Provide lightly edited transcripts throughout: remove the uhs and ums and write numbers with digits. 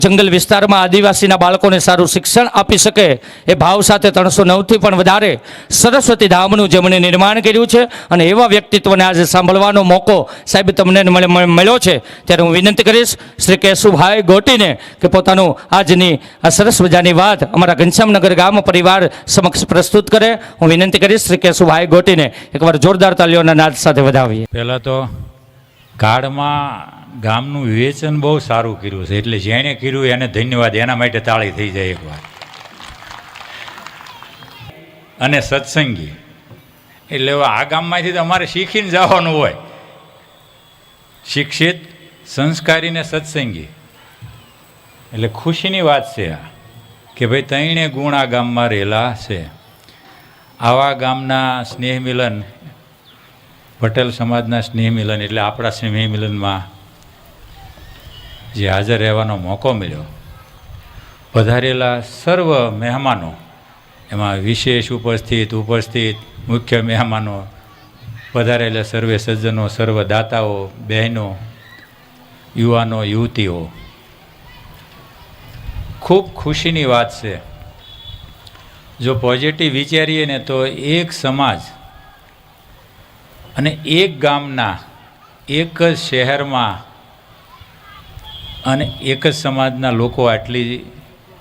જંગલ વિસ્તારમાં આદિવાસીના બાળકોને સારું શિક્ષણ આપી શકે એ ભાવ સાથે 309થી પણ વધારે સરસ્વતી ધામનું જેમણે નિર્માણ કર્યું છે અને એવા વ્યક્તિત્વને આજે સાંભળવાનો મોકો સાહેબ તમને મળ્યો છે ત્યારે હું વિનંતી કરીશ શ્રી કેશુભાઈ ગોટીને કે પોતાનું આજની આ સરસ મજાની વાત અમારા ઘનશ્યામનગર ગામ પરિવાર સમક્ષ પ્રસ્તુત કરે. હું વિનંતી કરીશ શ્રી કેશુભાઈ ગોટીને એકવાર જોરદાર તાલીઓના નાદ સાથે વધાવીએ. પહેલાં તો કાર્ડમાં ગામનું વિવેચન બહુ સારું કર્યું છે, એટલે જેણે કર્યું એને ધન્યવાદ, એના માટે તાળી થઈ જાય એકવાર. અને સત્સંગી એટલે આ ગામમાંથી તો અમારે શીખીને જવાનું હોય, શિક્ષિત, સંસ્કારી ને સત્સંગી. એટલે ખુશીની વાત છે આ કે ભાઈ ત્રણે ગુણ આ ગામમાં રહેલા છે. આવા ગામના સ્નેહ મિલન, પટેલ સમાજના સ્નેહ મિલન એટલે આપણા સ્નેહ મિલનમાં જે હાજર રહેવાનો મોકો મળ્યો, પધારેલા સર્વ મહેમાનો, એમાં વિશેષ ઉપસ્થિત મુખ્ય મહેમાનો, પધારેલા સર્વે સજ્જનો, સર્વ દાતાઓ, બહેનો, યુવાનો, યુવતીઓ, ખૂબ ખુશીની વાત છે. જો પોઝિટિવ વિચારીએ ને તો એક સમાજ અને એક ગામના, એક જ શહેરમાં અને એક જ સમાજના લોકો આટલી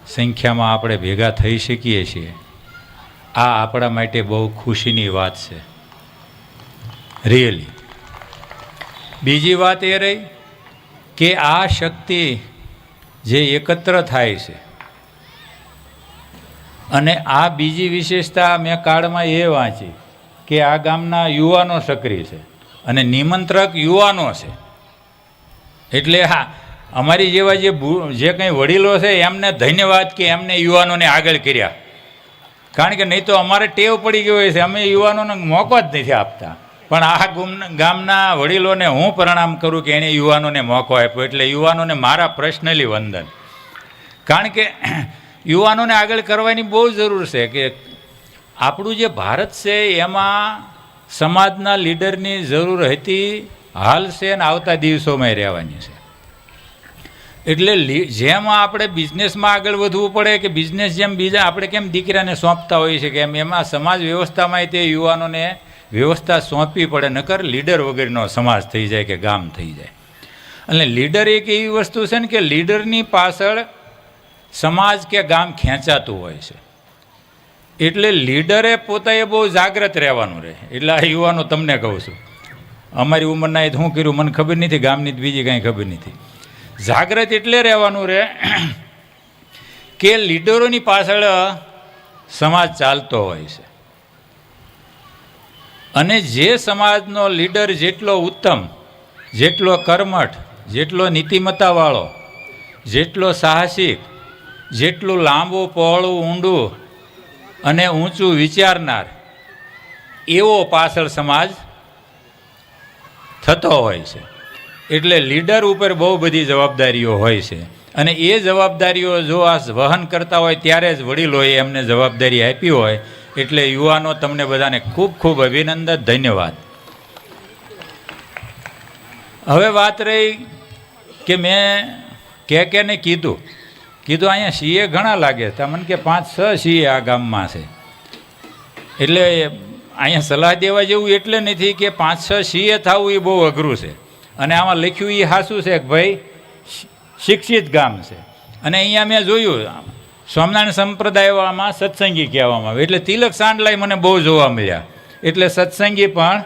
સંખ્યામાં આપણે ભેગા થઈ શકીએ છીએ, આ આપણા માટે બહુ ખુશીની વાત છે, રિયલી. બીજી વાત એ રહી કે આ શક્તિ જે એકત્ર થાય છે, અને આ બીજી વિશેષતા મેં કાર્ડમાં એ વાંચી કે આ ગામના યુવાનો સક્રિય છે અને નિમંત્રક યુવાનો છે. એટલે હા, અમારી જેવા જે કંઈ વડીલો છે એમને ધન્યવાદ કે એમને યુવાનોને આગળ કર્યા, કારણ કે નહીં તો અમારે ટેવ પડી ગઈ હોય છે, અમે યુવાનોને મોકો જ નથી આપતા. પણ આ ગામના વડીલોને હું પ્રણામ કરું કે એણે યુવાનોને મોકો આપ્યો, એટલે યુવાનોને મારા પર્સનલી વંદન. કારણ કે યુવાનોને આગળ કરવાની બહુ જરૂર છે કે આપણું જે ભારત છે એમાં સમાજના લીડરની જરૂર હતી, હાલ છે અને આવતા દિવસોમાં રહેવાની છે. એટલે જેમ આપણે બિઝનેસમાં આગળ વધવું પડે કે બિઝનેસ જેમ બીજા આપણે કેમ દીકરાને સોંપતા હોઈએ છીએ કે એમાં સમાજ વ્યવસ્થામાં તે યુવાનોને વ્યવસ્થા સોંપવી પડે, નકર લીડર વગરનો સમાજ થઈ જાય કે ગામ થઈ જાય. અને લીડર એક એવી વસ્તુ છે ને કે લીડરની પાછળ સમાજ કે ગામ ખેંચાતું હોય છે. એટલે લીડરે પોતે બહુ જાગ્રત રહેવાનું રહે. એટલે આ યુવાનો તમને કહું છું, અમારી ઉંમરના એ શું કર્યું મને ખબર નથી, ગામની બીજી કાંઈ ખબર નથી. જાગ્રત એટલે રહેવાનું રહે કે લીડરોની પાછળ સમાજ ચાલતો હોય છે, અને જે સમાજનો લીડર જેટલો ઉત્તમ, જેટલો કર્મઠ, જેટલો નીતિમત્તાવાળો, જેટલો સાહસિક, જેટલું લાંબુ પહોળું ઊંડું અને ઊંચું વિચારનાર, એવો પાછળ સમાજ થતો હોય છે. એટલે લીડર ઉપર બહુ બધી જવાબદારીઓ હોય છે, અને એ જવાબદારીઓ જો આ વહન કરતા હોય ત્યારે જ વડીલોએ એમને જવાબદારી આપી હોય. એટલે યુવાનો તમને બધાને ખૂબ ખૂબ અભિનંદન, ધન્યવાદ. હવે વાત રહી કે મેં કે કીધું અહીંયા સીએ ઘણા લાગે છે, મને કે 5-6 સીએ આ ગામમાં છે. એટલે અહીંયા સલાહ દેવા જેવું એટલે નથી કે 5-6 સીએ થવું એ બહુ અઘરું છે, અને આમાં લખ્યું એ સાચું છે કે ભાઈ શિક્ષિત ગામ છે. અને અહીંયા મેં જોયું સ્વામિનારાયણ સંપ્રદાયમાં સત્સંગી કહેવામાં આવે, એટલે તિલક સાંડલાઈ મને બહુ જોવા મળ્યા, એટલે સત્સંગી પણ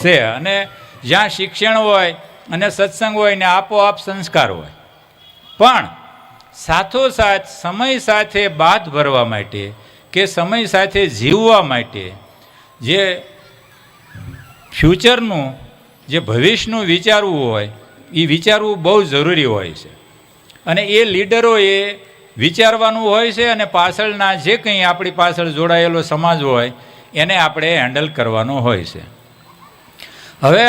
છે. અને જ્યાં શિક્ષણ હોય અને સત્સંગ હોય ને આપોઆપ સંસ્કાર હોય, પણ સાથોસાથ સમય સાથે બાદ ભરવા માટે કે સમય સાથે જીવવા માટે જે ફ્યુચરનું, જે ભવિષ્યનું વિચારવું હોય એ વિચારવું બહુ જરૂરી હોય છે. અને એ લીડરોએ વિચારવાનું હોય છે, અને પાછળના જે કંઈ આપણી પાછળ જોડાયેલો સમાજ હોય એને આપણે હેન્ડલ કરવાનો હોય છે. હવે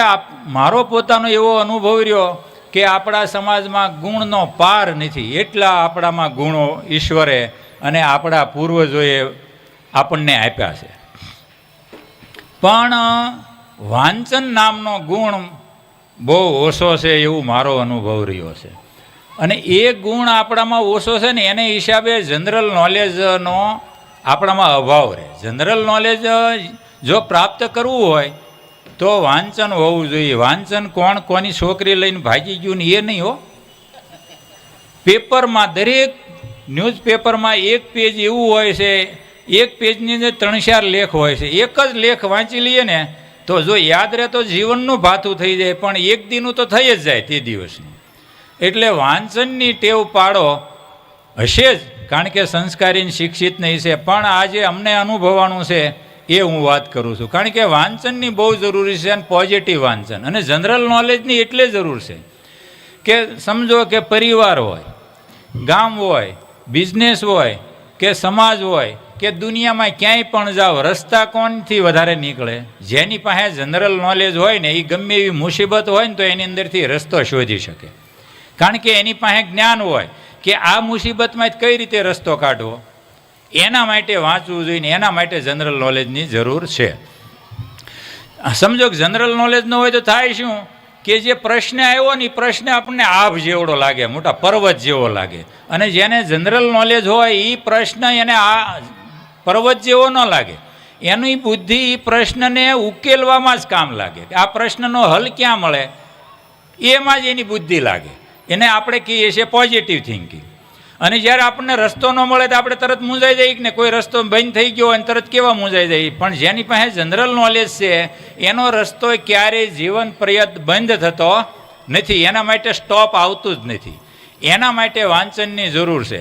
મારો પોતાનો એવો અનુભવ રહ્યો કે આપણા સમાજમાં ગુણનો પાર નથી, એટલા આપણામાં ગુણો ઈશ્વરે અને આપણા પૂર્વજોએ આપણને આપ્યા છે. પણ વાંચન નામનો ગુણ બહુ ઓછો છે એવું મારો અનુભવ રહ્યો છે. અને એ ગુણ આપણામાં ઓછો છે ને એને હિસાબે જનરલ નોલેજનો આપણામાં અભાવ રહે. જનરલ નોલેજ જો પ્રાપ્ત કરવું હોય તો વાંચન હોવું જોઈએ. વાંચન કોણ કોની છોકરી લઈને ભાગી ગયું ને એ નહીં હો. પેપરમાં દરેક ન્યૂઝપેપરમાં એક પેજ એવું હોય છે, એક પેજની અંદર 3-4 લેખ હોય છે. એક જ લેખ વાંચી લઈએ ને તો જો યાદ રહે તો જીવનનું ભાથું થઈ જાય, પણ એક દીનું તો થઈ જ જાય તે દિવસનું. એટલે વાંચનની ટેવ પાડો હશે જ, કારણ કે સંસ્કારી શિક્ષિત નહીં છે. પણ આજે અમને અનુભવવાનું છે એ હું વાત કરું છું, કારણ કે વાંચનની બહુ જરૂરી છે, અને પોઝિટિવ વાંચન અને જનરલ નોલેજની એટલે જરૂર છે કે સમજો કે પરિવાર હોય, ગામ હોય, બિઝનેસ હોય કે સમાજ હોય કે દુનિયામાં ક્યાંય પણ જાઓ, રસ્તા કોણથી વધારે નીકળે? જેની પાસે જનરલ નોલેજ હોય ને એ ગમે એવી મુસીબત હોય ને તો એની અંદરથી રસ્તો શોધી શકે, કારણ કે એની પાસે જ્ઞાન હોય કે આ મુસીબતમાં કઈ રીતે રસ્તો કાઢવો. એના માટે વાંચવું જોઈએ ને એના માટે જનરલ નોલેજની જરૂર છે. સમજો કે જનરલ નોલેજ ન હોય તો થાય શું કે જે પ્રશ્ન આવ્યો ને એ પ્રશ્ન આપણને આભ જેવડો લાગે, મોટા પર્વત જેવો લાગે, અને જેને જનરલ નોલેજ હોય એ પ્રશ્ન એને આ પર્વત જેવો ન લાગે. એની બુદ્ધિ એ પ્રશ્નને ઉકેલવામાં જ કામ લાગે. આ પ્રશ્નનો હલ ક્યાં મળે એમાં જ એની બુદ્ધિ લાગે. એને આપણે કહીએ છીએ પોઝિટિવ થિંકિંગ. અને જ્યારે આપણને રસ્તો ન મળે તો આપણે તરત મૂંઝાઈ જઈએ ને, કોઈ રસ્તો બંધ થઈ ગયો અને તરત કેવા મૂંઝાઈ જાય. પણ જેની પાસે જનરલ નોલેજ છે એનો રસ્તો ક્યારેય જીવન પર્યંત બંધ થતો નથી, એના માટે સ્ટોપ આવતું જ નથી. એના માટે વાંચનની જરૂર છે.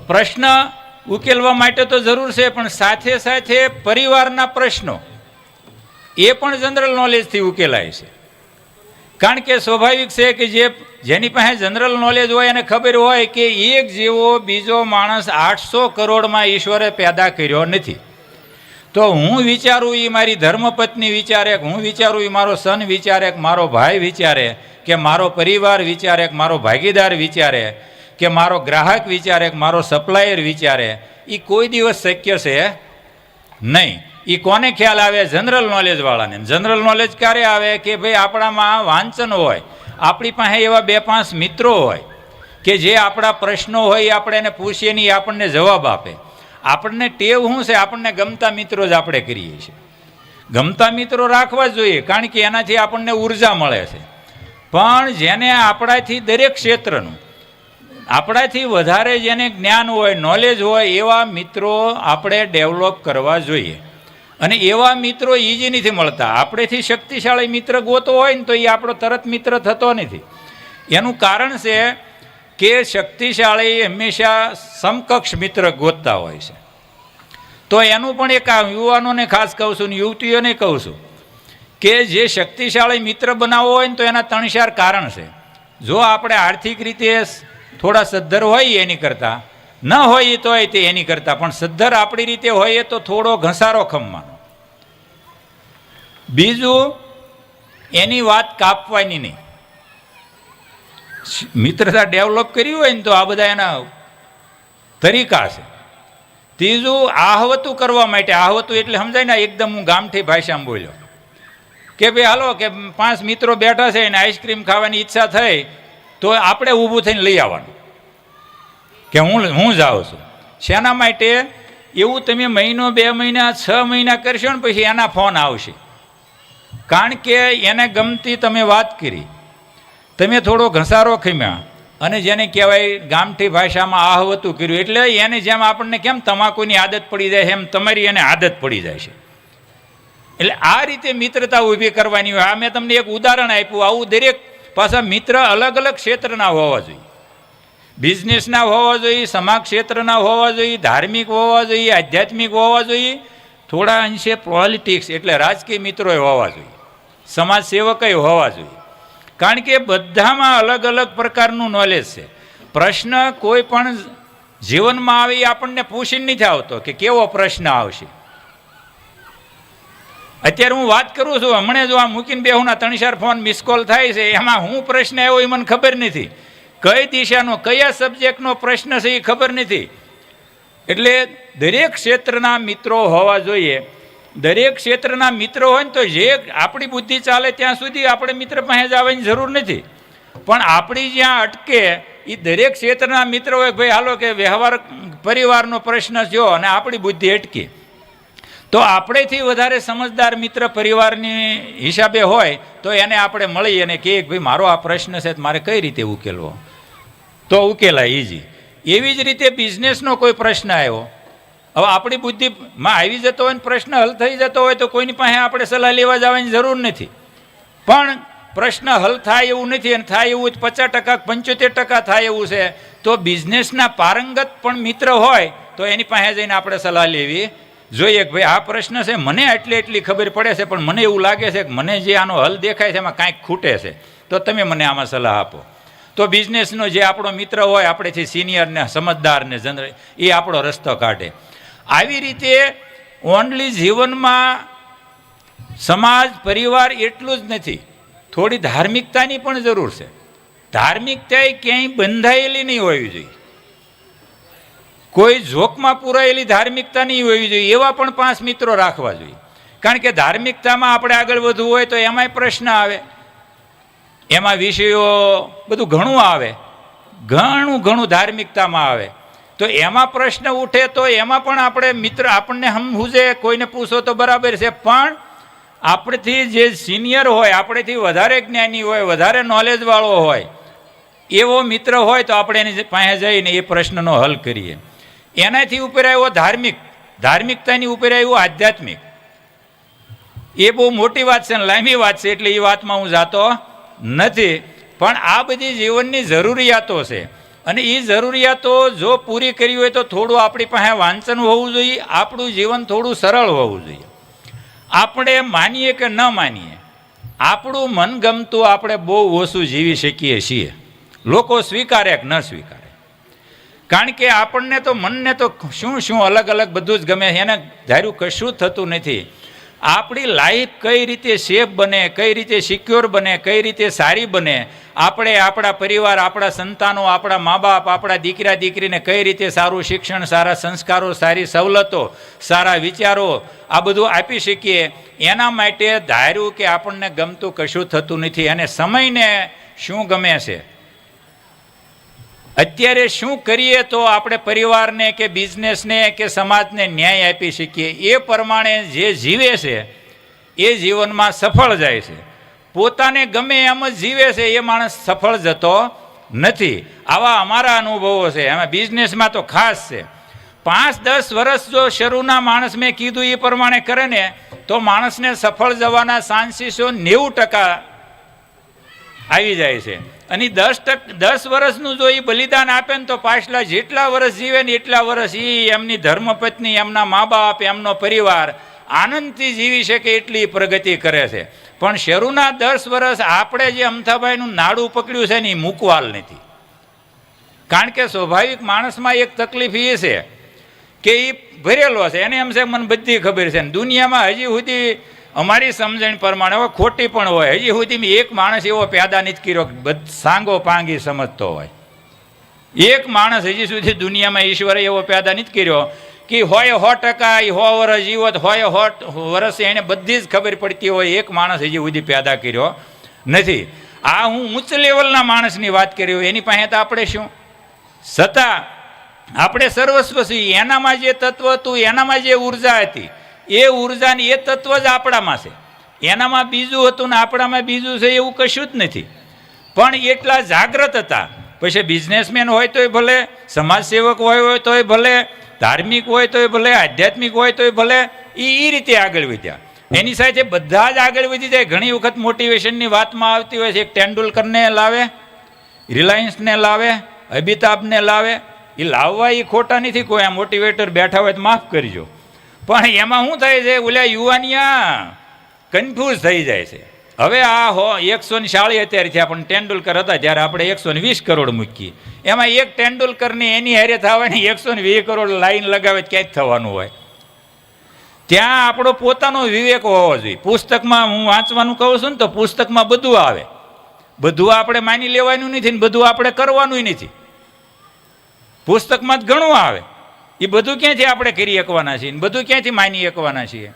પ્રશ્ન ઉકેલવા માટે તો જરૂર છે, પણ સાથે સાથે પરિવારના પ્રશ્નો એ પણ જનરલ નોલેજથી ઉકેલાય છે. કારણ કે સ્વાભાવિક છે કે જેની પાસે જનરલ નોલેજ હોય એને ખબર હોય કે એક જેવો બીજો માણસ 800 કરોડમાં ઈશ્વરે પેદા કર્યો નથી. તો હું વિચારું એ મારી ધર્મપત્ની વિચારે, હું વિચારું એ મારો સન વિચારે, મારો ભાઈ વિચારે, કે મારો પરિવાર વિચારે, મારો ભાગીદાર વિચારે, કે મારો ગ્રાહક વિચારે, મારો સપ્લાયર વિચારે, એ કોઈ દિવસ શક્ય છે નહીં. એ કોને ખ્યાલ આવે? જનરલ નોલેજ વાળાને. જનરલ નોલેજ ક્યારે આવે કે ભાઈ આપણામાં વાંચન હોય, આપણી પાસે એવા 2-5 મિત્રો હોય કે જે આપણા પ્રશ્નો હોય એ આપણે એને પૂછીએ નહીં, આપણને જવાબ આપે. આપણને ટેવ શું છે? આપણને ગમતા મિત્રો જ આપણે કરીએ છીએ. ગમતા મિત્રો રાખવા જ જોઈએ, કારણ કે એનાથી આપણને ઉર્જા મળે છે. પણ જેને આપણાથી દરેક ક્ષેત્રનું આપણાથી વધારે જેને જ્ઞાન હોય, નોલેજ હોય, એવા મિત્રો આપણે ડેવલપ કરવા જોઈએ. અને એવા મિત્રો ઈજી નથી મળતા. આપણેથી શક્તિશાળી મિત્ર ગોતો હોય ને તો એ આપણો તરત મિત્ર થતો નથી. એનું કારણ છે કે શક્તિશાળી હંમેશા સમકક્ષ મિત્ર ગોતતા હોય છે. તો એનું પણ એક યુવાનોને ખાસ કહું છું ને યુવતીઓને કહું છું કે જે શક્તિશાળી મિત્ર બનાવવો હોય ને તો એના 3-4 કારણ છે. જો આપણે આર્થિક રીતે થોડા સદ્ધર હોય એની કરતાં, ન હોય તો તે એની કરતાં, પણ સદ્ધર આપણી રીતે હોય તો થોડો ઘસારો ખમવાનો. બીજું, એની વાત કાપવાની નહીં. મિત્રતા ડેવલપ કરી હોય ને તો આ બધા એના તરીકા છે. ત્રીજું, આહવતું કરવા માટે. આહવતું એટલે સમજાય ને, એકદમ હું ગામઠી ભાષામાં બોલ્યો કે ભાઈ હાલો કે 5 મિત્રો બેઠા છે અને આઈસ્ક્રીમ ખાવાની ઈચ્છા થઈ તો આપણે ઊભું થઈને લઈ આવવાનું કે હું જાઉં છું. શેના માટે? એવું તમે મહિનો, 2 મહિના, 6 મહિના કરશો ને પછી એના ફોન આવશે, કારણ કે એને ગમતી તમે વાત કરી, તમે થોડો ઘસારો ખમ્યા, અને જેને કહેવાય ગામઠી ભાષામાં આહવતું કર્યું. એટલે એને જેમ આપણને કેમ તમાકુની આદત પડી જાય એમ તમારી એને આદત પડી જાય છે. એટલે આ રીતે મિત્રતા ઊભી કરવાની હોય. આ મેં તમને એક ઉદાહરણ આપ્યું. આવું દરેક પાછા મિત્ર અલગ અલગ ક્ષેત્રના હોવા જોઈએ. બિઝનેસના હોવા જોઈએ, સમાજ ક્ષેત્રના હોવા જોઈએ, ધાર્મિક હોવા જોઈએ, આધ્યાત્મિક હોવા જોઈએ, થોડા અંશે પોલિટિક્સ એટલે રાજકીય મિત્રોએ હોવા જોઈએ, સમાજ સેવકએ હોવા જોઈએ. કારણ કે બધામાં અલગ અલગ પ્રકારનું નોલેજ છે. પ્રશ્ન કોઈ પણ જીવનમાં આવે એ આપણને પૂછીને નથી આવતો કે કેવો પ્રશ્ન આવશે. અત્યારે હું વાત કરું છું, હમણાં જો આ મૂકીને બેહુના 3-4 ફોન મિસ કોલ થાય છે, એમાં હું પ્રશ્ન આવ્યો એ મને ખબર નથી, કઈ દિશાનો કયા સબ્જેક્ટનો પ્રશ્ન છે એ ખબર નથી. એટલે દરેક ક્ષેત્રના મિત્રો હોવા જોઈએ. દરેક ક્ષેત્રના મિત્રો હોય ને તો જે આપણી બુદ્ધિ ચાલે ત્યાં સુધી આપણે મિત્ર પાસે જવાની જરૂર નથી. પણ આપણી જ્યાં અટકે એ દરેક ક્ષેત્રના મિત્ર હોય ભાઈ હાલો કે વ્યવહાર પરિવારનો પ્રશ્ન થયો અને આપણી બુદ્ધિ અટકી, તો આપણેથી વધારે સમજદાર મિત્ર પરિવારની હિસાબે હોય તો એને આપણે મળી અને કહીએ કે ભાઈ મારો આ પ્રશ્ન છે મારે કઈ રીતે ઉકેલવો, તો ઉકેલાય ઇઝી. એવી જ રીતે બિઝનેસનો કોઈ પ્રશ્ન આવ્યો, હવે આપણી બુદ્ધિમાં આવી જતો હોય ને પ્રશ્ન હલ થઈ જતો હોય તો કોઈની પાસે આપણે સલાહ લેવા જવાની જરૂર નથી. પણ પ્રશ્ન હલ થાય એવું નથી અને થાય એવું 50% 75% થાય એવું છે, તો બિઝનેસના પારંગત પણ મિત્ર હોય તો એની પાસે જઈને આપણે સલાહ લેવી જોઈએ કે ભાઈ આ પ્રશ્ન છે મને એટલી ખબર પડે છે પણ મને એવું લાગે છે કે મને જે આનો હલ દેખાય છે એમાં કાંઈક ખૂટે છે, તો તમે મને આમાં સલાહ આપો. તો બિઝનેસનો જે આપણો મિત્ર હોય આપણેથી સિનિયર ને સમજદાર ને જનરલ એ આપણો રસ્તો કાઢે. આવી રીતે ઓનલી જીવનમાં સમાજ પરિવાર એટલું જ નથી, થોડી ધાર્મિકતાની પણ જરૂર છે. ધાર્મિકતા એ ક્યાંય બંધાયેલી નહીં હોવી જોઈએ, કોઈ જોકમાં પૂરાયેલી ધાર્મિકતા નહીં હોવી જોઈએ, એવા પણ 5 મિત્રો રાખવા જોઈએ. કારણ કે ધાર્મિકતામાં આપણે આગળ વધવું હોય તો એમાંય પ્રશ્ન આવે, એમાં વિષયો બધું ઘણું આવે, ઘણું ધાર્મિકતામાં આવે, તો એમાં પ્રશ્ન ઉઠે તો એમાં પણ આપણે મિત્ર આપણને સમજે, કોઈને પૂછો તો બરાબર છે, પણ આપણેથી જે સિનિયર હોય, આપણેથી વધારે જ્ઞાની હોય, વધારે નોલેજવાળો હોય એવો મિત્ર હોય તો આપણે એની પાસે જઈને એ પ્રશ્નનો હલ કરીએ. એનાથી ઉપર આવ્યો ધાર્મિકતાની ઉપર આવ્યું આધ્યાત્મિક. એ બહુ મોટી વાત છે ને લાંબી વાત છે એટલે એ વાતમાં હું જાતો નથી, પણ આ બધી જીવનની જરૂરિયાતો છે અને એ જરૂરિયાતો જો પૂરી કરી હોય તો થોડું આપણી પાસે વાંચન હોવું જોઈએ, આપણું જીવન થોડું સરળ હોવું જોઈએ. આપણે માનીએ કે ન માનીએ, આપણું મનગમતું આપણે બહુ ઓછું જીવી શકીએ છીએ, લોકો સ્વીકારે કે ન સ્વીકારે. કારણ કે આપણને તો મનને તો શું અલગ અલગ બધું જ ગમે, એને ધાર્યું કશું થતું નથી. આપણી લાઈફ કઈ રીતે સેફ બને, કઈ રીતે સિક્યોર બને, કઈ રીતે સારી બને, આપણે આપણા પરિવાર, આપણા સંતાનો, આપણા મા બાપ, આપણા દીકરા દીકરીને કઈ રીતે સારું શિક્ષણ, સારા સંસ્કારો, સારી સવલતો, સારા વિચારો આ બધું આપી શકીએ, એના માટે ધાર્યું કે આપણને ગમતું કશું થતું નથી. અને સમયને શું ગમે છે, અત્યારે શું કરીએ તો આપણે પરિવારને કે બિઝનેસને કે સમાજને ન્યાય આપી શકીએ, એ પ્રમાણે જે જીવે છે એ જીવનમાં સફળ જાય છે. પોતાને ગમે એમ જ જીવે છે એ માણસ સફળ જતો નથી. આવા અમારા અનુભવો છે, એમાં બિઝનેસમાં તો ખાસ છે. 5-10 વર્ષ જો શરૂના માણસ મેં કીધું એ પ્રમાણે કરે ને તો માણસને સફળ જવાના ચાન્સીસો 90% આવી જાય છે. અને 10 વર્ષનું જો એ બલિદાન આપે ને તો પાછલા જેટલા વર્ષ જીવે ને એટલા વર્ષ એ એમની ધર્મપત્ની, એમના મા બાપ, એમનો પરિવાર આનંદથી જીવી શકે એટલી પ્રગતિ કરે છે. પણ શરૂના 10 વર્ષ આપણે જે અમથાભાઈનું નાડું પકડ્યું છે ને એ મૂકવાલ નથી. કારણ કે સ્વાભાવિક માણસમાં એક તકલીફ એ છે કે એ ભરેલો છે, એને એમ છે મને બધી ખબર છે. દુનિયામાં હજી સુધી અમારી સમજણ પ્રમાણે હવે ખોટી પણ હોય, હજી સુધી એક માણસ એવો પેદા નથી કર્યો સાંગો પાંગી સમજતો હોય. એક માણસ હજી સુધી દુનિયામાં ઈશ્વરે એવો પેદા નથી કર્યો કે હોય 100% એ 100 વર્ષ જીવત હોય, 100 વર્ષ એને બધી જ ખબર પડતી હોય, એક માણસ હજી સુધી પેદા કર્યો નથી. આ હું ઉચ્ચ લેવલના માણસની વાત કરી, એની પાસે તો આપણે શું, છતાં આપણે સર્વસ્વ છીએ. એનામાં જે તત્વ હતું, એનામાં જે ઉર્જા હતી, એ ઉર્જાની એ તત્વ જ આપણામાં છે. એનામાં બીજું હતું ને આપણામાં બીજું છે એવું કશું જ નથી. પણ એટલા જાગ્રત હતા. પછી બિઝનેસમેન હોય તોય ભલે, સમાજસેવક હોય તોય ભલે, ધાર્મિક હોય તોય ભલે, આધ્યાત્મિક હોય તોય ભલે, એ રીતે આગળ વધ્યા. એની સાથે બધા જ આગળ વધી જાય. ઘણી વખત મોટિવેશનની વાતમાં આવતી હોય છે, એક તેંડુલકરને લાવે, રિલાયન્સને લાવે, અમિતાભને લાવે. એ લાવવા એ ખોટા નથી, કોઈ આ મોટિવેટર બેઠા હોય તો માફ કરજો. પણ એમાં શું થાય છે, ઓલા યુવાનિયા કન્ફ્યુઝ થઈ જાય છે. હવે આ 140 અત્યારે થયા, પણ તેંડુલકર હતા ત્યારે આપણે 120 કરોડ મૂકીએ. એમાં એક તેંડુલકરની એની હારે થવાની 120 કરોડ લાઈન લગાવે ક્યાંય થવાનું હોય. ત્યાં આપણો પોતાનો વિવેક હોવો જોઈએ. પુસ્તકમાં હું વાંચવાનું કહું છું ને તો પુસ્તકમાં બધું આવે, બધું આપણે માની લેવાનું નથી ને બધું આપણે કરવાનું નથી. પુસ્તકમાં જ ઘણું આવે, એ બધું ક્યાંથી આપણે કરી શકવાના છીએ, બધું ક્યાંથી માની શકવાના છીએ.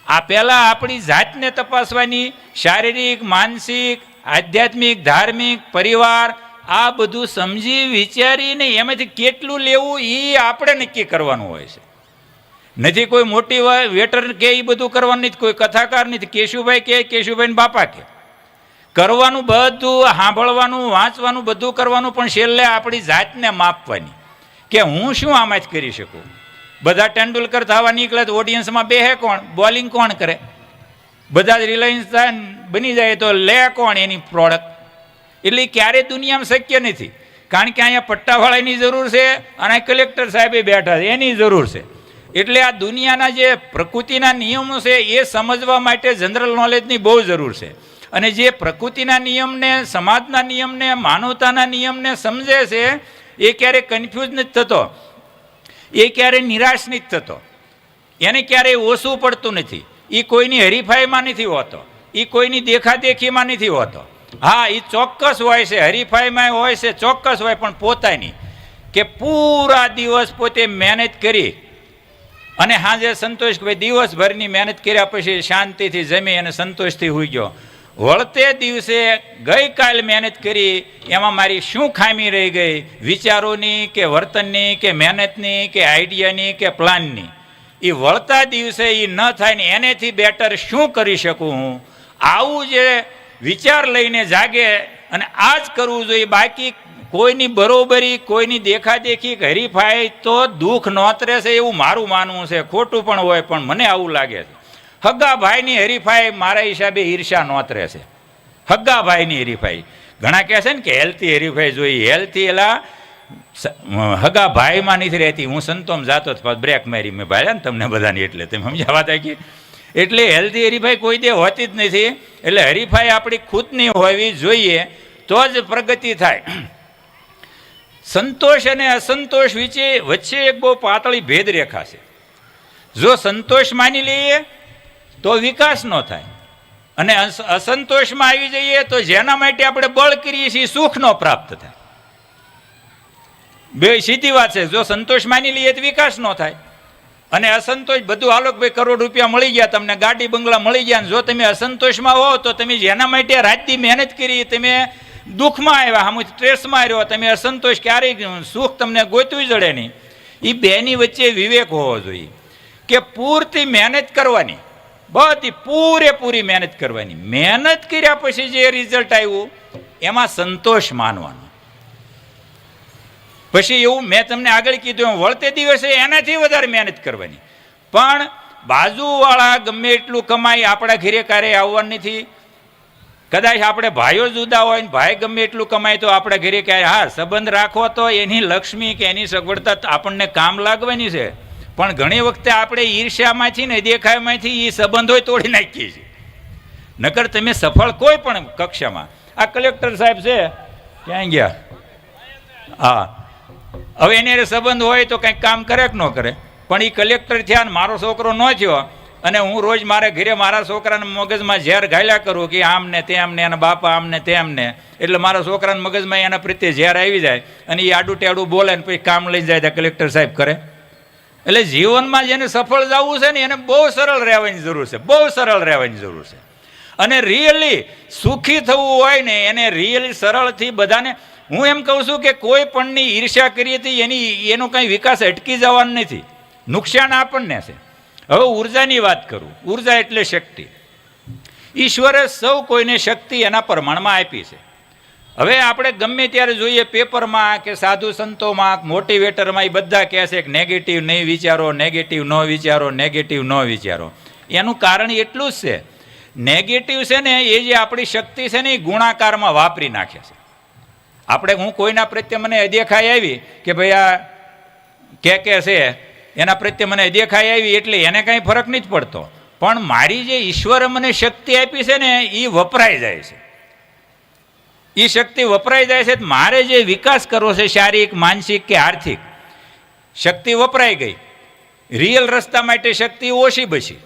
આ પહેલાં આપણી જાતને તપાસવાની શારીરિક, માનસિક આધ્યાત્મિક, ધાર્મિક, પરિવાર આ બધું સમજી વિચારીને એમાંથી કેટલું લેવું એ આપણે નક્કી કરવાનું હોય છે. નથી કોઈ મોટી વેટર કે એ બધું કરવાનું નથી, કોઈ કથાકાર નથી, કેશુભાઈ કે કેશુભાઈ બાપા કે કરવાનું બધું, સાંભળવાનું, વાંચવાનું બધું કરવાનું, પણ છેલ્લે આપણી જાતને માપવાની કે હું શું આમાં જ કરી શકું. બધા તેંડુલકર થવા નીકળે તો ઓડિયન્સમાં બેહે કોણ, બોલિંગ કોણ કરે? બધા જ રિલાયન્સ બની જાય તો લે કોણ એની પ્રોડક્ટ? એટલે ક્યારેય દુનિયામાં શક્ય નથી, કારણ કે અહીંયા પટ્ટાવાળાની જરૂર છે અને કલેક્ટર સાહેબે બેઠા છે એની જરૂર છે. એટલે આ દુનિયાના જે પ્રકૃતિના નિયમો છે એ સમજવા માટે જનરલ નોલેજની બહુ જરૂર છે. અને જે પ્રકૃતિના નિયમને, સમાજના નિયમને, માનવતાના નિયમને સમજે છે એ ક્યારેય કન્ફ્યુઝ નથી થતો, એ ક્યારેય નિરાશ નથી થતો, એને ક્યારેય ઓછું પડતું નથી. એ કોઈની હરીફાઈમાં નથી હોતો, એ કોઈની દેખાદેખીમાં નથી હોતો. હા, એ ચોક્કસ હોય છે, હરીફાઈમાં હોય છે, ચોક્કસ હોય, પણ પોતાની કે પૂરા દિવસ પોતે મહેનત કરી અને હાજે સંતોષ કે ભાઈ દિવસભરની મહેનત કર્યા પછી શાંતિથી જમી અને સંતોષથી હોઈ ગયો. વળતે દિવસે ગઈકાલ મહેનત કરી એમાં મારી શું ખામી રહી ગઈ, વિચારોની કે વર્તનની કે મહેનતની કે આઈડિયાની કે પ્લાનની, એ વળતા દિવસે એ ન થાય ને એનેથી બેટર શું કરી શકું હું, આવું જે વિચાર લઈને જાગે અને આ જ કરવું જોઈએ. બાકી કોઈની બરોબરી, કોઈની દેખાદેખી, હરીફાઈ તો દુઃખ નોતરે છે એવું મારું માનવું છે. ખોટું પણ હોય પણ મને આવું લાગે છે. હગ્ગા ભાઈની હરીફાઈ મારા હિસાબે ઈર્ષા નોતરે છે. હગ્ગા ભાઈની હરીફાઈ ઘણા કહે છે ને કે હેલ્થી હરીફાઈ જોઈએ, હેલ્થી એલા હગા ભાઈમાં નથી રહેતી. હું સંતોમ જાતો બ્રેક મારી મેં ભાઈ ને તમને બધાની, એટલે તમે સમજાવા થાય કે એટલે હેલ્ધી હરીફાઈ કોઈ દે હોતી જ નથી. એટલે હરીફાઈ આપણી ખુદની હોવી જોઈએ તો જ પ્રગતિ થાય. સંતોષ અને અસંતોષ વચ્ચે એક બહુ પાતળી ભેદરેખા છે. જો સંતોષ માની લઈએ તો વિકાસ ન થાય, અને અસંતોષમાં આવી જઈએ તો જેના માટે આપણે બળ કરીએ છીએ સુખ ન પ્રાપ્ત થાય. બે સીધી વાત છે. જો સંતોષ માની લઈએ તો વિકાસ ન થાય, અને અસંતોષ બધું હાલો ભાઈ કરોડ રૂપિયા મળી ગયા, તમને ગાડી બંગલા મળી ગયા, જો તમે અસંતોષમાં હો તો તમે જેના માટે રાતથી મહેનત કરી તમે દુઃખમાં આવ્યા, આમ સ્ટ્રેસમાં આવ્યો, તમે અસંતોષ ક્યારેય સુખ તમને ગોતવું જડે નહીં. એ બેની વચ્ચે વિવેક હોવો જોઈએ કે પૂરતી મહેનત કરવાની, બધી પૂરેપૂરી મહેનત કરવાની, મહેનત કર્યા પછી જે રિઝલ્ટ આવ્યું એમાં સંતોષ માનવાનો. પછી એવું મેં તમને આગળ કીધું વળતે દિવસે એનાથી વધારે મહેનત કરવાની. પણ બાજુવાળા ગમે એટલું કમાઈ આપણા ઘરે ક્યારે આવવાનું નથી. કદાચ આપણે ભાઈઓ જુદા હોય ને ભાઈ ગમે એટલું કમાય તો આપણા ઘરે ક્યારે, હા સંબંધ રાખવો તો એની લક્ષ્મી કે એની સગવડતા આપણને કામ લાગવાની છે. પણ ઘણી વખતે આપણે ઈર્ષ્યામાંથી ને દેખાયમાંથી એ સંબંધો તોડી નાખીએ છીએ. નકર તમે સફળ કોઈ પણ કક્ષામાં, આ કલેક્ટર સાહેબ છે ક્યાં ગયા? હા, હવે એને સંબંધ હોય તો કંઈક કામ કરે કે ન કરે, પણ એ કલેક્ટર થયા ને મારો છોકરો ન થયો અને હું રોજ મારે ઘરે મારા છોકરાના મગજમાં ઝેર ઘાલ્યા કરું કે આમ ને તેમ ને એના બાપા આમ ને તેમ ને, એટલે મારા છોકરાના મગજમાં એના પ્રત્યે ઝેર આવી જાય અને એ આડું ટેડું બોલે ને પછી કામ લઈ જાય તો કલેક્ટર સાહેબ કરે. એટલે જીવનમાં જેને સફળ જવું છે ને એને બહુ સરળ રહેવાની જરૂર છે, બહુ સરળ રહેવાની જરૂર છે. અને રિયલી સુખી થવું હોય ને એને રિયલી સરળથી બધાને હું એમ કહું છું કે કોઈ પણની ઈર્ષ્યા કરીએ તો એનો કંઈ વિકાસ અટકી જવાનો નથી, નુકસાન આપણને છે. હવે ઉર્જાની વાત કરું. ઉર્જા એટલે શક્તિ. ઈશ્વરે સૌ કોઈને શક્તિ એના પ્રમાણમાં આપી છે. હવે આપણે ગમે ત્યારે જોઈએ પેપરમાં કે સાધુ સંતોમાં, મોટિવેટરમાં, એ બધા કહે છે કે નેગેટિવ નહીં વિચારો, નેગેટિવ ન વિચારો, નેગેટિવ ન વિચારો. એનું કારણ એટલું જ છે, નેગેટિવ છે ને એ જે આપણી શક્તિ છે ને એ ગુણાકારમાં વાપરી નાખે છે. આપણે હું કોઈના પ્રત્યે મને દેખાઈ આવી કે ભાઈ આ કે છે એના પ્રત્યે મને દેખાઈ આવી એટલે એને કાંઈ ફરક નથી પડતો, પણ મારી જે ઈશ્વરે મને શક્તિ આપી છે ને એ વપરાઈ જાય છે. એ શક્તિ વપરાઈ જાય છે. મારે જે વિકાસ કરવો છે શારીરિક, માનસિક કે આર્થિક, શક્તિ વપરાઈ ગઈ. રિયલ રસ્તા માટે શક્તિ ઓછી બચી,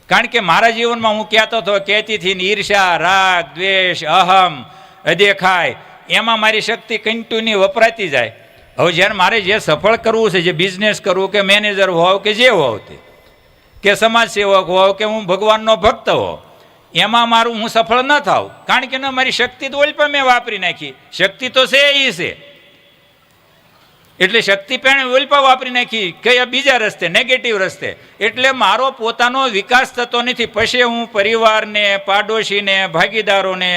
કારણ કે મારા જીવનમાં હું કહેતો હતો, કહેતી હતી ઈર્ષ્યા, રાગ, દ્વેષ, અહમ, અદેખાય, એમાં મારી શક્તિ કન્ટિન્યુ વપરાતી જાય. હવે જ્યારે મારે જે સફળ કરવું છે, જે બિઝનેસ કરવું કે મેનેજર હોવ કે જે હોવ તે, કે સમાજ સેવક હોવ કે હું ભગવાનનો ભક્ત હોવ, એમાં મારું હું સફળ ન થાઉં, કારણ કે મારી શક્તિ તો ઓલ પણ મેં વાપરી નાખી. શક્તિ તો છે એ છે, એટલે શક્તિ પણ ઓલ પણ વાપરી નાખી કયા બીજા રસ્તે, નેગેટિવ રસ્તે. એટલે મારો પોતાનો વિકાસ થતો નથી. પછી હું પરિવારને, પાડોશીને, ભાગીદારોને,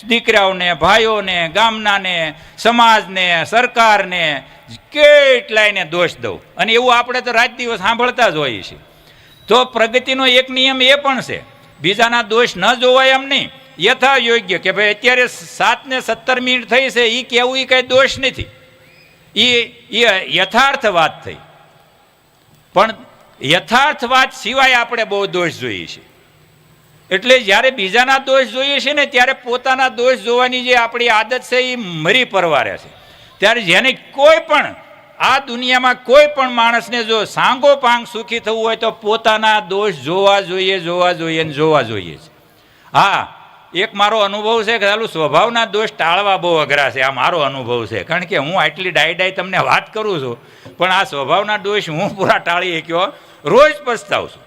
દીકરાઓને, ભાઈઓને, ગામનાને, સમાજને, સરકારને કેટલાયને દોષ દઉં. અને એવું આપણે તો રાત દિવસ સાંભળતા જ હોઈએ છીએ. તો પ્રગતિનો એક નિયમ એ પણ છે, બીજાના દોષ ન જોવાય એમ નહીં, યથા યોગ્ય. કે ભાઈ અત્યારે 7:17 થઈ છે, એ કહેવું એ કઈ દોષ નથી, એ યથાર્થ વાત થઈ. પણ યથાર્થ વાત સિવાય આપણે બહુ દોષ જોઈએ છીએ. એટલે જ્યારે બીજાના દોષ જોઈએ છે ને, ત્યારે પોતાના દોષ જોવાની જે આપણી આદત છે એ મરી પરવારે છે. ત્યારે જેને કોઈ પણ આ દુનિયામાં કોઈ પણ માણસને જો સાંગોપાંગ સુખી થવું હોય તો પોતાના દોષ જોવા જોઈએ, જોવા જોઈએ ને જોવા જોઈએ. હા, એક મારો અનુભવ છે કે ચાલુ સ્વભાવના દોષ ટાળવા બહુ અઘરા છે. આ મારો અનુભવ છે, કારણ કે હું આટલી ડાઈ તમને વાત કરું છું, પણ આ સ્વભાવના દોષ હું પૂરા ટાળી શક્યો. રોજ પસ્તાવું છું.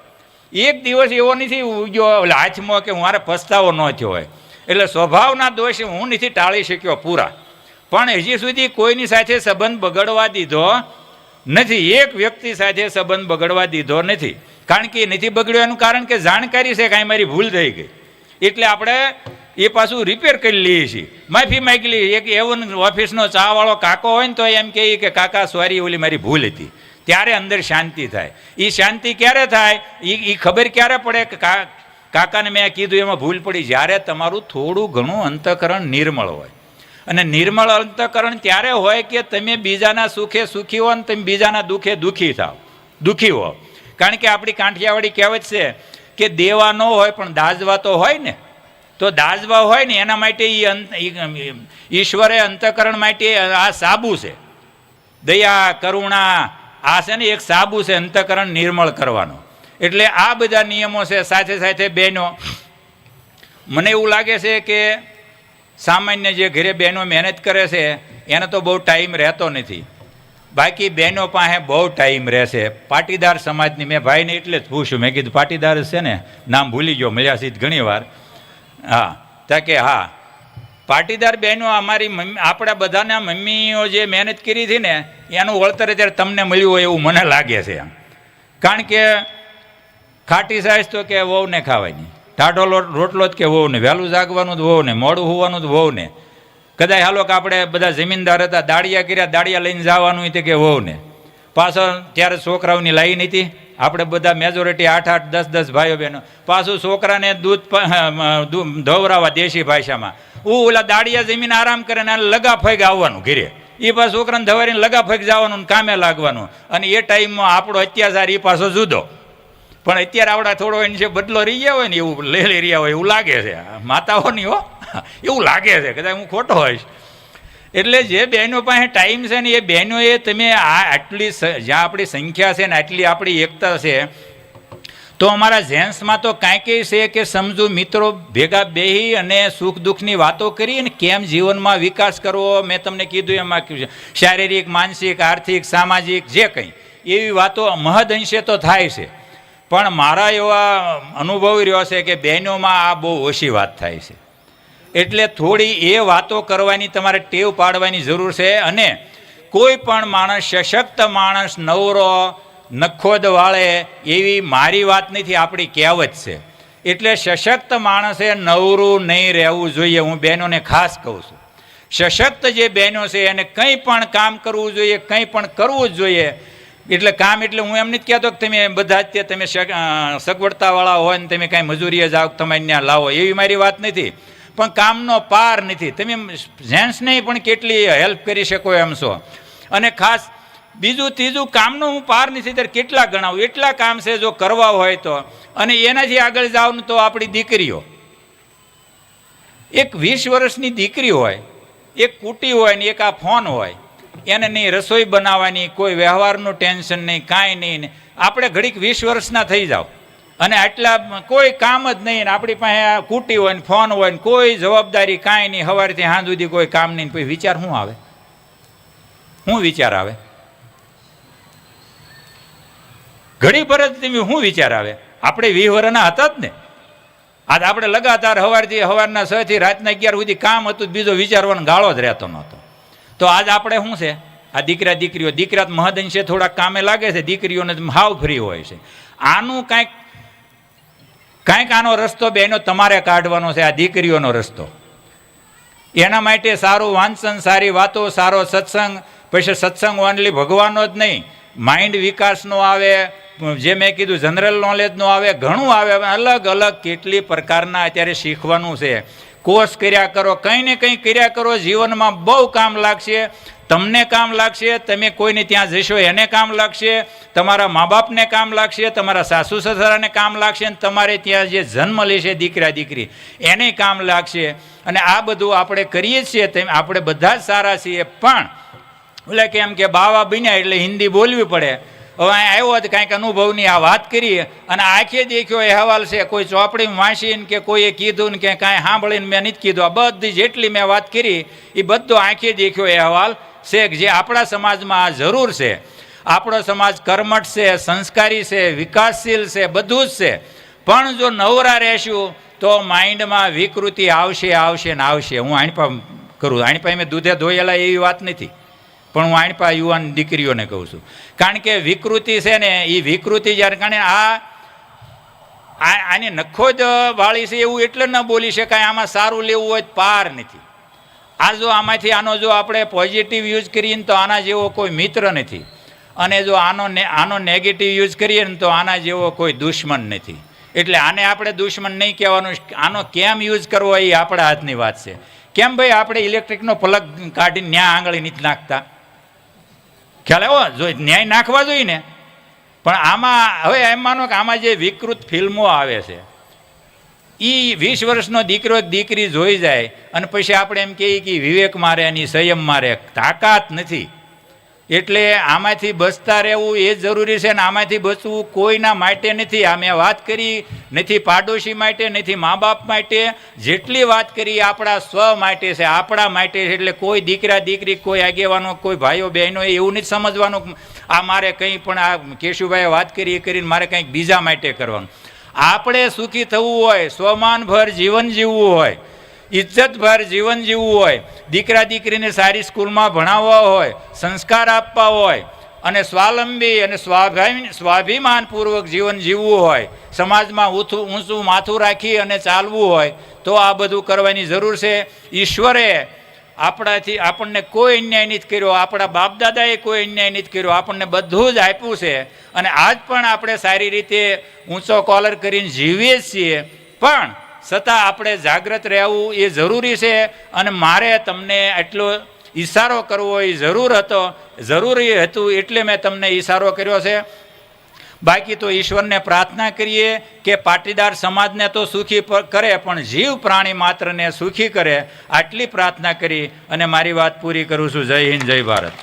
એક દિવસ એવો નથી ઉગ્યો હાથમાં કે મારે પસ્તાવો ન થયો હોય. એટલે સ્વભાવના દોષ હું નથી ટાળી શક્યો પૂરા. પણ હજી સુધી કોઈની સાથે સંબંધ બગડવા દીધો નથી. એક વ્યક્તિ સાથે સંબંધ બગડવા દીધો નથી. કારણ કે એ નથી બગડ્યો એનું કારણ કે જાણકારી છે કાંઈ મારી ભૂલ થઈ ગઈ, એટલે આપણે એ પાછું રિપેર કરી લઈએ છીએ, માફી માગી લઈએ. એક એવો ઓફિસનો ચાવાળો કાકો હોય ને તો એમ કહે કે કાકા સોરી, ઓલી મારી ભૂલ હતી. ત્યારે અંદર શાંતિ થાય. એ શાંતિ ક્યારે થાય, એ ખબર ક્યારે પડે કે કાકાને મેં કીધું એમાં ભૂલ પડી, જ્યારે તમારું થોડું ઘણું અંતઃકરણ નિર્મળ હોય. અને નિર્મળ અંતઃકરણ ત્યારે હોય કે તમે બીજાના સુખે સુખી હો ને તમે બીજાના દુઃખે દુઃખી થાવ, દુઃખી હો. કારણ કે આપણી કાંઠિયાવાડી કહેવત છે કે દેવા ન હોય પણ દાજવા તો હોય ને. તો દાજવા હોય ને એના માટે ઈશ્વરે અંતઃકરણ માટે આ સાબુ છે, દયા, કરુણા, આ છે ને એક સાબુ છે અંતઃકરણ નિર્મળ કરવાનો. એટલે આ બધા નિયમો છે. સાથે સાથે બહેનો, મને એવું લાગે છે કે સામાન્ય જે ઘરે બહેનો મહેનત કરે છે એને તો બહુ ટાઈમ રહેતો નથી. બાકી બહેનો પાસે બહુ ટાઈમ રહેશે. પાટીદાર સમાજની મેં ભાઈને એટલે જ પૂછ્યું, મેં કીધું પાટીદાર છે ને, નામ ભૂલી ગયો, મળ્યા સીધ ઘણી વાર. હા, તા કે હા, પાટીદાર બહેનો અમારી મમ્મી, આપણા બધાના મમ્મીઓ જે મહેનત કરી હતી ને એનું વળતર અત્યારે તમને મળ્યું હોય એવું મને લાગે છે. કારણ કે ખાટી સાઈઝ તો કે વહુને ખાવાની, ટાઢો રોટલો જ કે વહુને, વહેલું જાગવાનું જ વહુને, મોડું હોવાનું જ વહુને. કદાચ હાલો કે આપણે બધા જમીનદાર હતા, દાળિયા કર્યા, દાળિયા લઈને જવાનું હતું કે વહુને. પાછળ ત્યારે છોકરાઓની લાઈન હતી, આપણે બધા મેજોરિટી 8-8, 10-10 ભાઈઓ બહેનો. પાછું છોકરાને દૂધ ધોવરાવા દેશી ભાષામાં, ઓલા દાળિયા જમીન આરામ કરે ને લગા ફેગ આવવાનું ઘરે. એ પાછું છોકરાને ધવારીને લગા ફેગ જવાનું, કામે લાગવાનું. અને એ ટાઈમમાં આપણો અત્યાચાર એ પાછો જુદો. પણ અત્યારે આવડા થોડો એની જે બદલો રહી ગયા હોય ને એવું લઈ રહ્યા હોય એવું લાગે છે માતાઓની. હો, એવું લાગે છે, કદાચ હું ખોટો હોઈશ. એટલે જે બહેનો પાસે ટાઈમ છે ને એ બહેનોએ તમે આ આટલી જ્યાં આપણી સંખ્યા છે ને આટલી આપણી એકતા છે, તો અમારા જેન્ટ્સમાં તો કાંઈક છે કે સમજુ મિત્રો ભેગા બેહી અને સુખ દુઃખની વાતો કરી અને કેમ જીવનમાં વિકાસ કરવો. મેં તમને કીધું એમાં શારીરિક, માનસિક, આર્થિક, સામાજિક જે કંઈ એવી વાતો મહદઅંશે તો થાય છે. પણ મારા એવા અનુભવ રહ્યો છે કે બહેનોમાં આ બહુ ઓછી વાત થાય છે. એટલે થોડી એ વાતો કરવાની તમારે ટેવ પાડવાની જરૂર છે. અને કોઈ પણ માણસ, સશક્ત માણસ, નવરો નખોદ વાળે એવી મારી વાત નથી, આપણી કહેવત છે. એટલે સશક્ત માણસે નવરું નહીં રહેવું જોઈએ. હું બહેનોને ખાસ કહું છું, સશક્ત જે બહેનો છે એને કંઈ પણ કામ કરવું જોઈએ, કંઈ પણ કરવું જ જોઈએ. એટલે કામ એટલે હું એમ નથી કહેતો કે તમે બધા જ તમે સગવડતાવાળા હોય ને તમે કાંઈ મજૂરીએ જાઓ તમારે ત્યાં લાવો, એવી મારી વાત નથી. પણ કામનો પાર નથી. તમે જેન્ટ્સને પણ કેટલી હેલ્પ કરી શકો એમ છો. અને ખાસ બીજું ત્રીજું, કામનો હું પાર નથી ત્યારે કેટલા ગણાવું, એટલા કામ છે જો કરવા હોય તો. અને એનાથી આગળ જાવ તો આપણી દીકરીઓ, એક 20 વર્ષની દીકરી હોય, એક કુટી હોય ને એક આ ફોન હોય, એને નહીં રસોઈ બનાવવાની, કોઈ વ્યવહારનું ટેન્શન નહીં, કાંઈ નહીં. આપણે ઘડીક 20 વર્ષના થઈ જાઓ અને આટલા કોઈ કામ જ નહીં, આપણી પાસે કુટી હોય ને ફોન હોય ને કોઈ જવાબદારી કાંઈ નહીં, સવારથી સાંજ સુધી કોઈ કામ નહીં, પછી વિચાર શું આવે? શું વિચાર આવે? ઘડી ભર જ તમે શું વિચાર આવે? આપણે 20 વર્ષના હતા જ ને, આજ આપણે લગાતાર સવારના 6 થી રાતના 11 સુધી કામ હતું, બીજો વિચારવાનો ગાળો જ રહેતો નહોતો. તો આજ આપણે શું છે, આ દીકરા દીકરીઓ, દીકરા મહદઅંશે થોડાક કામે લાગે છે, દીકરીઓને હાવ ફ્રી હોય છે. આનું કાંઈક આનો રસ્તો બેનો તમારે કાઢવાનો છે, આ દીકરીઓનો રસ્તો. એના માટે સારું વાંચન, સારી વાતો, સારો સત્સંગ. પછી સત્સંગ ઓનલી ભગવાનનો જ નહીં, માઇન્ડ વિકાસનો આવે, જે મેં કીધું જનરલ નોલેજનો આવે, ઘણું આવે. અલગ અલગ કેટલી પ્રકારના અત્યારે શીખવાનું છે. કોર્સ કર્યા કરો, કંઈ ને કંઈ કર્યા કરો, જીવનમાં બહુ કામ લાગશે. તમને કામ લાગશે, તમે કોઈને ત્યાં જશો એને કામ લાગશે, તમારા મા બાપને કામ લાગશે, તમારા સાસુ સસરાને કામ લાગશે, અને તમારે ત્યાં જે જન્મ લેશે દીકરા દીકરી એને કામ લાગશે. અને આ બધું આપણે કરીએ છીએ, તેમ આપણે બધા જ સારા છીએ. પણ એટલે કે એમ કે બાવા બન્યા એટલે હિન્દી બોલવી પડે. હવે અહીંયા આવ્યો તો કાંઈક અનુભવની આ વાત કરીએ, અને આંખે દેખ્યો અહેવાલ છે, કોઈ ચોપડીમાં વાંચીને કે કોઈએ કીધું ને કે કાંઈ સાંભળીને મેં નથી કીધું. આ બધી જેટલી મેં વાત કરી એ બધો આંખે દેખ્યો અહેવાલ છે, જે આપણા સમાજમાં આ જરૂર છે. આપણો સમાજ કર્મઠ છે, સંસ્કારી છે, વિકાસશીલ છે, બધું જ છે. પણ જો નવરા રહેશું તો માઇન્ડમાં વિકૃતિ આવશે આવશે ને આવશે. હું આણપા કરું, આણપા મેં દૂધે ધોયેલા એવી વાત નથી, પણ હું આણપા યુવાન દીકરીઓને કહું છું. કારણ કે વિકૃતિ છે ને, એ વિકૃતિ જ્યારે કારણ આને નખો જ વાળી છે એવું એટલે ન બોલી શકાય. આમાં સારું લેવું હોય પાર નથી. આ જો આમાંથી આનો જો આપણે પોઝિટિવ યુઝ કરીએ ને તો આના જેવો કોઈ મિત્ર નથી, અને જો આનો નેગેટિવ યુઝ કરીએ ને તો આના જેવો કોઈ દુશ્મન નથી. એટલે આને આપણે દુશ્મન નહીં કહેવાનું. આનો કેમ યુઝ કરવો એ આપણા હાથની વાત છે. કેમ ભાઈ આપણે ઇલેક્ટ્રિકનો પ્લગ કાઢીને ન્યા આંગળી નથી નાખતા? ખ્યાલ આવ્યો? જો ન્યાય નાખવા જોઈએ ને. પણ આમાં હવે એમ માનો કે આમાં જે વિકૃત ફિલ્મો આવે છે, એ 20 વર્ષનો દીકરો દીકરી જોઈ જાય અને પછી આપણે એમ કહીએ કે વિવેક મારે એની સંયમ મારે, તાકાત નથી. એટલે આમાંથી બચતા રહેવું એ જરૂરી છે. ને આમાંથી બચવું કોઈના માટે નથી. આ મેં વાત કરી નથી પાડોશી માટે, નથી મા બાપ માટે. જેટલી વાત કરી આપણા સ્વ માટે છે, આપણા માટે છે. એટલે કોઈ દીકરા દીકરી, કોઈ આગેવાનો, કોઈ ભાઈઓ બહેનો એવું નથી સમજવાનું આ મારે કંઈ પણ આ કેશુભાઈએ વાત કરી એ કરીને મારે કંઈક બીજા માટે કરવાનું. આપણે સુખી થવું હોય, સ્વમાનભર જીવન જીવવું હોય, ઇજ્જતભર જીવન જીવવું હોય, દીકરા દીકરીને સારી સ્કૂલમાં ભણાવવા હોય, સંસ્કાર આપવા હોય, અને સ્વાવલંબી અને સ્વાભિમાનપૂર્વક જીવન જીવવું હોય, સમાજમાં ઊંચું માથું રાખી અને ચાલવું હોય, તો આ બધું કરવાની જરૂર છે. ઈશ્વરે આપણને કોઈ અન્યાય નથી કર્યો, આપણા બાપદાદાએ કોઈ અન્યાય નથી કર્યો, આપણને બધું જ આપ્યું છે. અને આજ પણ આપણે સારી રીતે ઊંચો કોલર કરીને જીવીએ છીએ. પણ છતાં આપણે જાગૃત રહેવું એ જરૂરી છે. અને મારે તમને એટલો ઈશારો કરવો એ જરૂરી હતું એટલે મેં તમને ઈશારો કર્યો છે. બાકી તો ઈશ્વરને પ્રાર્થના કરીએ કે પાટીદાર સમાજને તો સુખી કરે, પણ જીવ પ્રાણી માત્રને સુખી કરે. આટલી પ્રાર્થના કરી અને મારી વાત પૂરી કરું છું. જય હિન્દ, જય ભારત.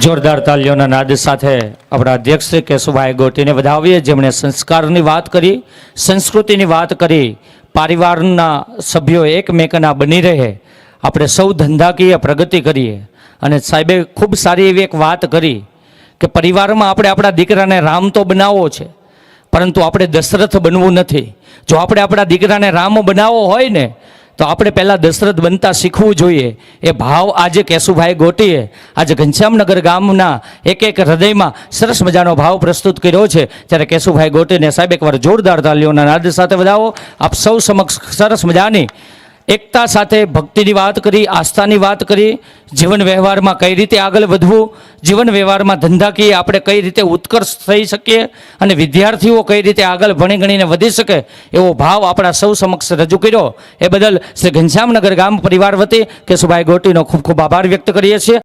જોરદાર તાલીઓના નાદ સાથે આપણા અધ્યક્ષ શ્રી કેશુભાઈ ગોટીને વધાવીએ, જેમણે સંસ્કારની વાત કરી, સંસ્કૃતિની વાત કરી. પરિવારના સભ્યો એકમેકના બની રહે, આપણે સૌ ધંધાકીય પ્રગતિ કરીએ. અને સાહેબે ખૂબ સારી એવી એક વાત કરી કે પરિવારમાં આપણે આપણા દીકરાને રામ તો બનાવવો છે, પરંતુ આપણે દશરથ બનવું નથી. જો આપણે આપણા દીકરાને રામ બનાવવો હોય ને તો આપણે પહેલાં દશરથ બનતા શીખવું જોઈએ. એ ભાવ આજે કેશુભાઈ ગોટીએ આજે ઘનશ્યામનગર ગામના એક એક હૃદયમાં સરસ મજાનો ભાવ પ્રસ્તુત કર્યો છે. ત્યારે કેશુભાઈ ગોટીને સાહેબ એકવાર જોરદાર તાલીઓના નાદ સાથે વધાવો. આપ સૌ સમક્ષ સરસ મજાની એકતા સાથે ભક્તિની વાત કરી, આસ્થાની વાત કરી, જીવન વ્યવહારમાં કઈ રીતે આગળ વધવું, જીવન વ્યવહારમાં ધંધાકીય આપણે કઈ રીતે ઉત્કર્ષ થઈ શકીએ, અને વિદ્યાર્થીઓ કઈ રીતે આગળ ભણી ગણીને વધી શકે એવો ભાવ આપણા સૌ સમક્ષ રજૂ કર્યો. એ બદલ શ્રી ઘનશ્યામનગર ગામ પરિવાર વતી કેશુભાઈ ગોટીનો ખૂબ ખૂબ આભાર વ્યક્ત કરીએ છીએ.